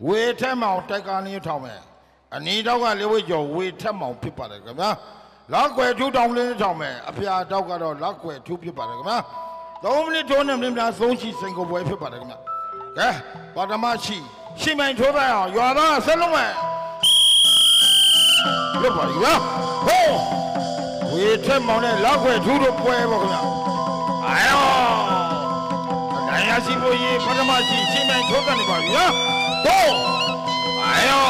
ဝေထက်မောင်တိုက်ကားလေးထောင်မယ်အနီးတော့ကလေးဝေကျော်ဝေထက်မောင်ဖြစ်ပါတယ်ခင်ဗျာလောက်ွယ်ထူးတောင်လေးထောင်မယ်အဖျာတော့ကတော့လောက်ွယ်ထူးဖြစ်ပါတယ်ခင်ဗျာ3 မိနစ်ထိုးနေမိနစ်သုံးရှိစိန်ကိုပွဲဖြစ်ပါတယ်ခင်ဗျာကဲပါဒမရှိရှိမိုင်ထိုးတိုင်းအောင်ရွာသားဆက်လုံးမယ်လွတ်ပါပြီဗျာဟိုးဝေထက်မောင်နဲ့လောက်ွယ်ထူးတို့ပွဲပေါ့ခင်ဗျာအာယောအရာရှိဖို့ရေးပါဒမရှိရှိမိုင်ထိုးကနေပါပြီဗျာဟိုးအာယော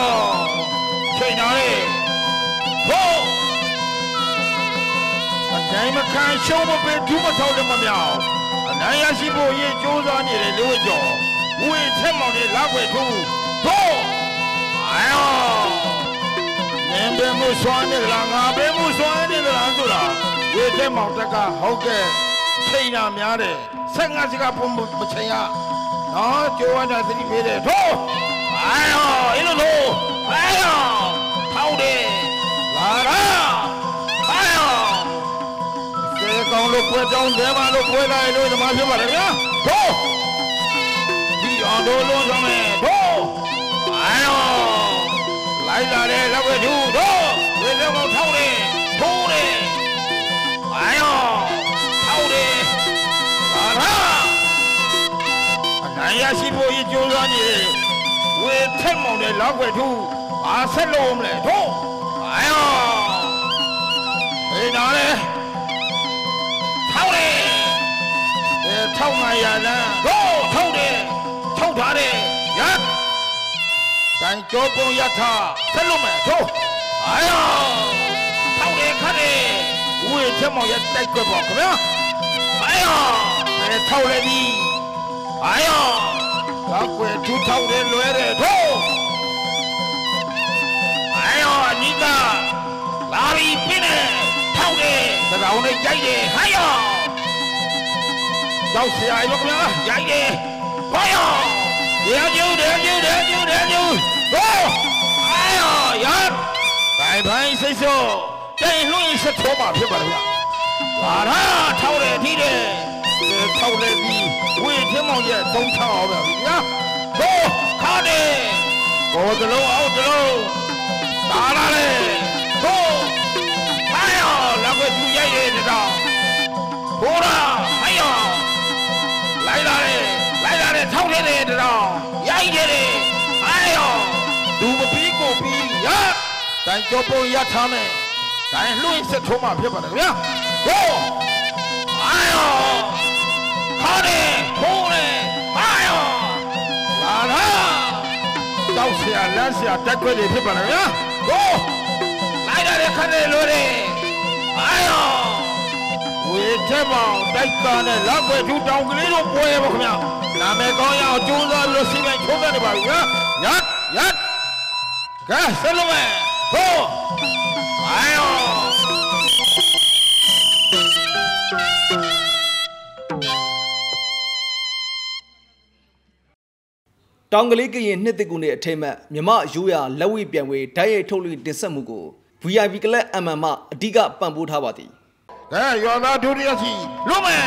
ချိန်တော်လေးဟိုးအတိုင်းမခံရှုံးမပေးဒူးမထောက်တယ်မမြောက်အနိုင်ရရှိဖို့ရေးကြိုးစားနေတဲ့လူ့ကြော်ဝေထက်မောင်နဲ့လောက်ွယ်ထူးဟိုးအာယောနင်းပဲမှုစွမ်းနေလားငါပဲမှုစွမ်းနေလားဆိုတာဝေထက်မောင်တက်ကဟုတ်ကဲ့ချိန်နာများတယ်15စကားပုံမချိန်ရနော်ကြိုးဝါးတာသတိပေးတယ်ထိုးအာယောအဲ့လိုထိုးအာယောထောက်တယ်လာရာအာယောစေကောင်းလို့ပွဲတောင်းတယ်မလို့ပွဲလိုက်လို့ဒီမှာဖြစ်ပါလေဗျာထိုးဒီအောင်တို့လုံးဆောင်မယ်ထိုးအာယောလိုက်လာတယ်လောက်ပဲထူးထိုးဝေလုံးကိုထောက်တယ်ထိုးတယ်အာယောထောက်တယ်လာရာအနိုင်ရရှိဖို့ရကြိုးစားနေတယ်ဝေထက်မောင်နဲ့လောက်ွယ်ထူးဘာဆက်လို့မလဲထိုးအာယောဟေးနာလေထောက်တယ်ထောက်900လမ်းထိုးထောက်တယ်ထောက်ထားတယ်ရတိုင်းကြောပုံရထားဆက်လို့မယ်ထိုးအာယောထောက်တယ်ခတ်တယ်ဝေထက်မောင်ရဲ့တိုက်ကွက်ပေါ့ခင်ဗျာအာယောထောက်လေပြီအာယောလောက်ွယ်ထူးထောက်တယ်လွဲတယ်ထိုးအာယောအနိကလာပြီးပြင်းတယ်ထောက်တယ်သကောင်နဲ့ရိုက်တယ်ဟာယောရောက်ဆရာရောခင်ဗျာရိုက်တယ်ဟာယောတရားကျူးဟိုးအာယောရဘိုင်စိတ်ဆိုးတိုင်လွှင့်ဆက်ထိုးမှာဖြစ်ပါတယ်ဗျာလာတာထောက်တယ်ထိတယ်ထောက်တယ်ပြီးဝေထင်းမောင်ရဲ့သုံးချောင်းပါဗျာဟိုးခါတယ်ဘောတလုံးအောက်တလုံးတာလာလေဟိုးဟာယောလောက်ကိုသူရိုက်တယ်တော့ဟိုးရာဟာယောလိုက်လာတယ်ထောက်တယ်တော့ရိုက်တယ်ဟာယောသူမပြီးကိုပြီးရတိုင်းကြောပုံရထားမယ်တိုင်းလွှင့်ဆက်ထိုးမှဖြစ်ပါတယ်ဗျာဟိုးအာယောခါတယ်ခိုးတယ်အာယောလာလာတောက်ဆရာလမ်းဆရာတက်ခွဲတွေဖြစ်ပါတယ်ဗျာဟိုးလိုက်တယ်ခါတယ်လို့တယ်အာယောဝေထက်မောင်တိုက်ကားနဲ့လောက်ွယ်ထူတောင်ကလေးတို့ပွဲပါခင်ဗျာနာမည်ကောင်းရအောင်ကြိုးစားပြီးစီမံထုံးနေပါပြီဗျာရကဲဆက်လို့မယ်ဟိုးအာယောတောင်ကလေးကရင်နှစ်သက်ကူနဲ့အထိမ်းမှမြမရိုးရလက်ဝိပြန်ဝေဓာတ်ရိုက်ထုတ်လွှင့်တင်ဆက်မှုကို VIP ကလပ် MM မှအဓိကပံ့ပိုးထားပါသည်ကဲရွာသားဒုတိယစီလွတ်မယ်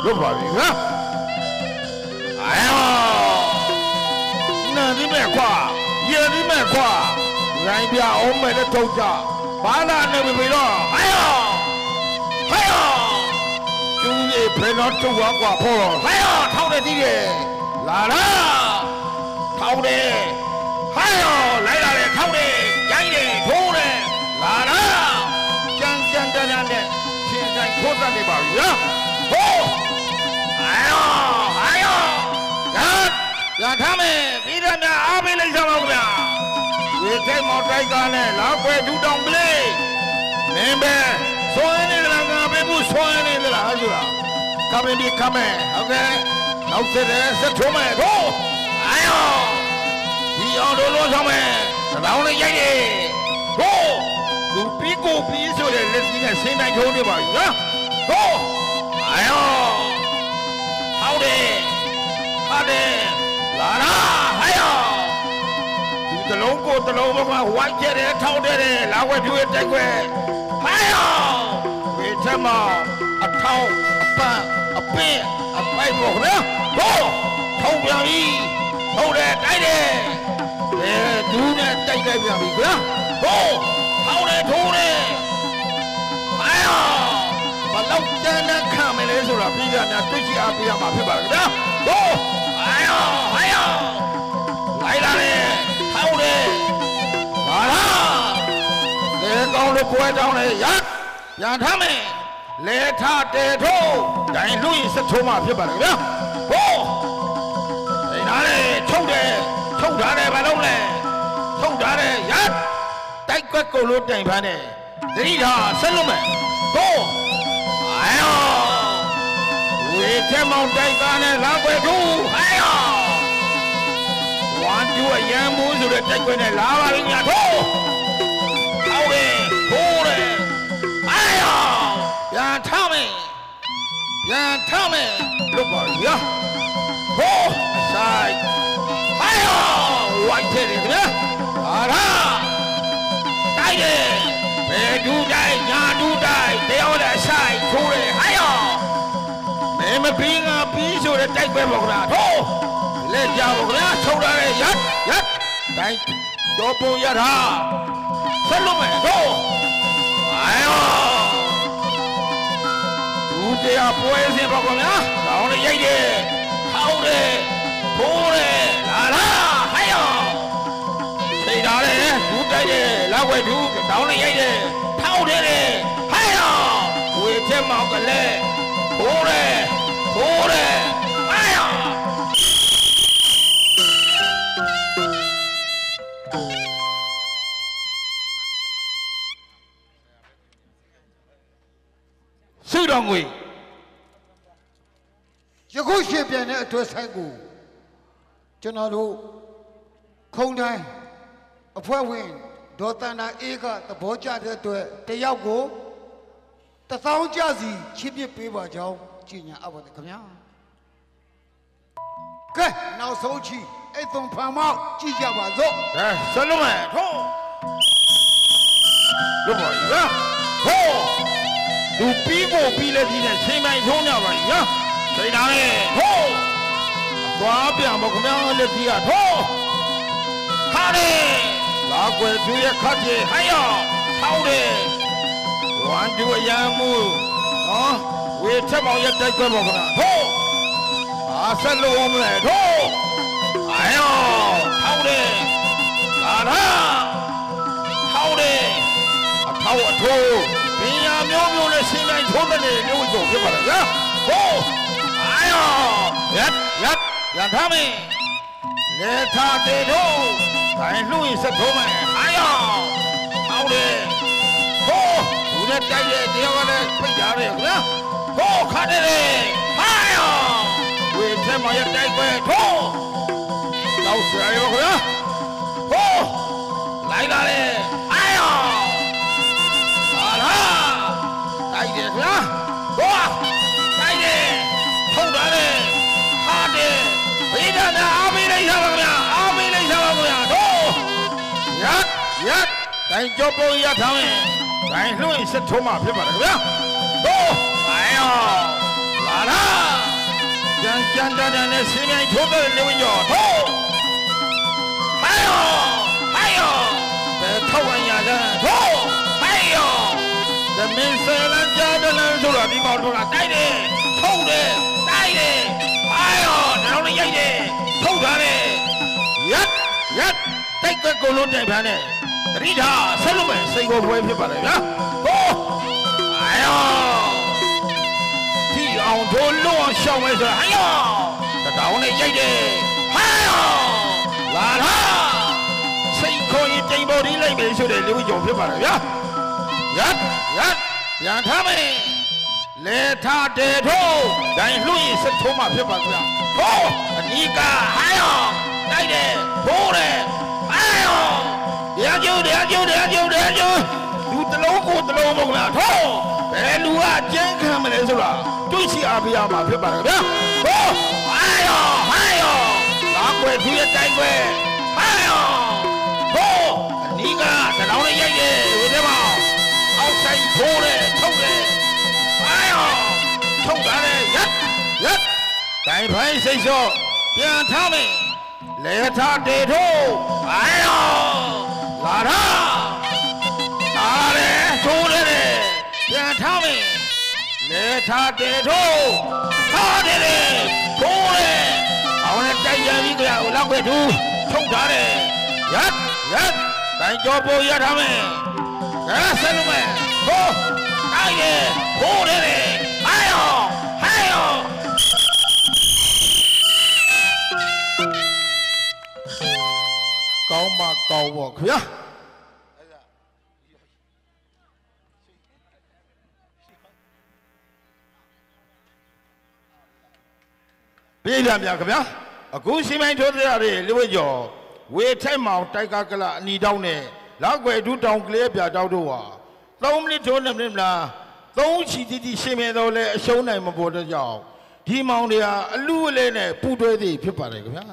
လွတ်ပါပြီဗျာအာယောနာဒီမဲ့ခွာရေဒီမဲ့ခွာရိုင်းပြအောင်မဲ့တဲ့ထုတ်ကြဘာသာနေပြီတော့အာယောကျူးရေဖေတော့တူကွာဖော်အာယောထောက်တယ်ကြီးတယ်လာလာထောက်တယ်ဟာယောလိုက်လာတယ်ထောက်တယ်ရိုင်းတယ်ထိုးတယ်လာလာကြမ်းတန်းနဲ့ချင်းဆိုင်ထိုးတတ်နေပါဗျာဟိုးအာယောရထားမယ်ပြီးတော့များအားပေးလိုက်ကြပါဦးဗျာဝေထိတ်မော်တိုက်ကားနဲ့လောက်ွယ်ဒူတောင်ကလေးမင်းပဲဆွဲနေလားငါပဲဘူးဆွဲနေလားဆိုတာကမင်းဒီကမင်းဟုတ်ကဲ့နောက်ဆက်ထုံးမယ်ဟိုးအာယောဒီအောင်တို့လုံးဆောင်မယ်တောင်းလေးရိုက်တယ်ဟိုးလူပြီးကိုပြီးဆိုတဲ့လက်ကြီးနဲ့ဆင်းတိုင်းထုံးနေပါဗျာဟိုးအာယောဟောက်တယ်ဟာတယ်လာလာဟာယောဒီတလုံးကိုတလုံးဘကဝိုက်ကျတယ်ထောက်တယ်လာဝဲပြွေးတိုက်ွယ်ဟာယောဝေထမအထောက်အပန်းအပင်းအပိုက်ပေါ့ခင်ဗျာဟိုးထုံပြန်ပြီထုံ ဒူးနဲ့တိုက်လိုက်ပြန်ပြီကွာဟိုးဟောင်းနေထိုးနေအိုင်ယောဘလောက်တန်းတန်းခံမယ်လဲဆိုတာပြည်ကြများတွေ့ကြည့်အားပေးရမှာဖြစ်ပါလားဟိုးအိုင်ယောလိုက်လာလေဟောင်းနေဟာလားလေကောင်းလို့ပွဲတောင်းလေရပြန်ထားမယ်လေထားတဲထိုးဒိုင်လူရင်စက်ထိုးမှဖြစ်ပါလားဗျာဟိုးအိမ်သားလေထုတ်တယ်ထုတ်ထားတယ်ဘာလို့လဲထုတ်ထားတယ်ရတိုက်ကွက်ကိုလို့တိုင်ဖမ်းတယ်တတိထားဆက်လို့မယ်ဟိုးအိုင်ယောဝေထဲမောင်တိုက်ကားနဲ့လာွယ်ထိုးအိုင်ယောဝမ်တူအရန်မိုးဆိုတဲ့တိုက်ကွက်နဲ့လာပါလိမ့်များထိုးဟောင်းတယ်ထိုးတယ်အိုင်ယောပြန်ထားမယ်လို့ပါရဟိုးအဆိုင်အိုင်ယောဝိုက်တယ်ခင်ဗျာဟာလားတိုက်တယ်ဘယ်ဒူးတိုက်ညာဒူးတိုက်တယောက်လည်းဆိုင်ထိုးတယ်အိုင်ယောမင်းမပြီးငါပြီးဆိုတဲ့တိုက်ပွဲပေါ့ခင်ဗျာထိုးလက်ကြပါခင်ဗျာထုတ်လာတယ်ရတိုင်းတော့ပုံရတာဆက်လို့မယ်ထိုးအိုင်ယောဒူးတရားပွဲစဉ်ပေါ့ခင်ဗျာတောင်းလိုက်ရိုက်တယ်ထောက်တယ်ထိုးတယ်လာဟိုင်ယောသိတာလေဒူးတိုက်တယ်လောက်ဝဲဒူးတောင်းလိုက်ရိုက်တယ်ထောက်တယ်ဟိုင်ယောဝေချက်မောက်ကလေးထိုးတယ်ဟိုင်ယောစုတော်ငွေယခုရှင်ပြန်တဲ့အတွက်ဆိုင်ကိုကျွန်တော်တို့ခုံတိုင်းအဖွဲ့ဝင်ဒေါ်တန်တာအေးကသဘောကျတဲ့အတွက်တယောက်ကို1000ကျစီချစ်ပြစ်ပေးပါကြောင်းကြေညာအပ်ပါတယ်ခင်ဗျာကဲနောက်ဆုံးချီအဲ့သုံးဖန်မောက်ကြည့်ကြပါစို့ဆက်လို့မယ်ထိုးလို့ပါရဟိုးသူပြီးဖို့ပြီးလဲပြီးနဲ့ချိန်ပိုင်းထုံးကြပါရချိန်သားလေဟိုးသွားပြန်ပေါ့ခင်ဗျာလက်ကြီးကထိုးခါတယ်လာကွယ်သူရဲ့ခတ်ကြီးဟိုင်ယောထောင်းတယ်ဝမ်တူအရန်မှုနော်ဝေချက်မောင်ရဲ့တိုက်ကွက်ပေါ့ခင်ဗျာထိုးအားဆက်လို့အောင်မလဲထိုးဟိုင်ယောထောင်းတယ်လာထောင်းတယ်အထောက်အထိုးပညာမျိုးနဲ့ရှင်းတိုင်းထိုးတဲ့မျိုးကြောဖြစ်ပါလားဗျာဟိုးအိုင်ယောရထားမယ်လေထားတေတို့ဒိုင်လူရင်စက်ထိုးမယ်အိုင်ယောထောင်းတယ်ဟိုးသူနဲ့တိုက်တဲ့တရားကလည်းဖိတ်ကြတယ်ဗျာဟိုးခါတယ်ဟိုင်ယောဝေထဲမှာရတိုက်ပွဲထိုးတော့ဆရာရောဗျာဟိုးလိုက်လာလေအိုင်ယောတိုက်တယ်ဗျာဟိုးတိုက်တယ်ထုတ်တာလေဟာတယ်ဝိဒနာအားပေးလိုက်ရပါဗျာအားပေးလိုက်ရပါဗျာတို့ရတိုင်းကြောပုံရထားမယ်တိုင်းလွှင့်စစ်ထုံးမှဖြစ်ပါတယ်ဗျာတို့အိုင်ယောလာလားကြမ်းတမ်းနဲ့ဆင်းမြိုင်ထိုးတဲ့လူဝင်ကျော်တို့ဟိုင်ယောဘယ်ထောက်ဝင်ရကြတို့ဟိုင်ယောသမင်းဆယ်လမ်းကြားတယ်လို့ဆိုတာဒီမောင်တို့ကတိုက်တယ်ထုတ်တယ်တိုက်တယ်အိုင်ယောနောက်လည်းရိုက်တယ်ထုတ်ထားတယ်ရက်တိုက်ကွက်ကိုလုံးတိုင်ဖမ်းတယ်တတိထားဆက်လို့မယ်စိတ်ကိုပွဲဖြစ်ပါလေဗျာဟိုးအိုင်ယောဒီအောင်တို့လွန်ရှောင်းမယ်ဆိုတာအိုင်ယောတတောင်းနဲ့ရိုက်တယ်ဟိုင်ယောလာလားစိတ်ခေါ်ရင်တိမ်ပေါ်ဒီလိုက်မယ်ဆိုတဲ့လူကြောင့်ဖြစ်ပါလေဗျာပြန်ထားမယ်လေထားတေထိုးဒိုင်လွှင့်စက်ထုံးမှဖြစ်ပါဗျာဟိုးအနီးကဟိုင်ယောတိုက်တယ်ထိုးတယ်ဟိုင်ယောတရားကျိုးလူတစ်လုံးကိုတစ်လုံးမဟုတ်လားထိုးဘယ်လူကကြမ်းခံမလဲဆိုတာတွေးချအားပေးရမှာဖြစ်ပါဗျာဟိုးဟိုင်ယောလာကွယ်သူရဲ့တိုက်ကွယ်ဟိုင်ယောဟိုးအနီးကတတောင်းလေးရိုက်တယ်ဟိုတဲ့မှာအောက်ဆိုင်ထိုးတယ်ထုတ်တယ်ဟိုင်ယောထုတ်တာလေရက်ဒိုင်ဖိုင်းစိတ်လျှော့ပြန်ထားမယ်လေထားတေထိုးဟိုင်ယော ရာဒါလေထိုးတယ်ပြန်ထားမယ်လေထားတယ်ထိုးထားတယ်ထိုးတယ်အောင်နဲ့တိုက်ရပြီးကြဟိုလောက်ပဲသူထုတ်ထားတယ်ရက်တိုင်းကြောပေါ်ရထားမယ်ဒါဆက်လို့မယ်ဟိုးတိုင်းရထိုးတယ်ဟိုင်းရောကောင်းမကောင်းပါခင်ဗျာပြေးပြန်ဗျာခင်ဗျာအခုစီမိုင်းထိုးတဲ့ရတယ်လူဝဲကျော်ဝေထိုက်မောင်တိုက်ကကလအနီတောင်းနဲ့လောက်ွယ်ဒူးတောင်ကလေးပြတောက်တို့ဟာ3မိနစ်ထိုး2မိနစ်မလား3ချီတီရှင်းမယ်တော့လဲအရှုံးနိုင်မပေါ်တော့ကြောင်းဒီမောင်တွေဟာအလူအလဲနဲ့ပူတွဲသည်ဖြစ်ပါတယ်ခင်ဗျာ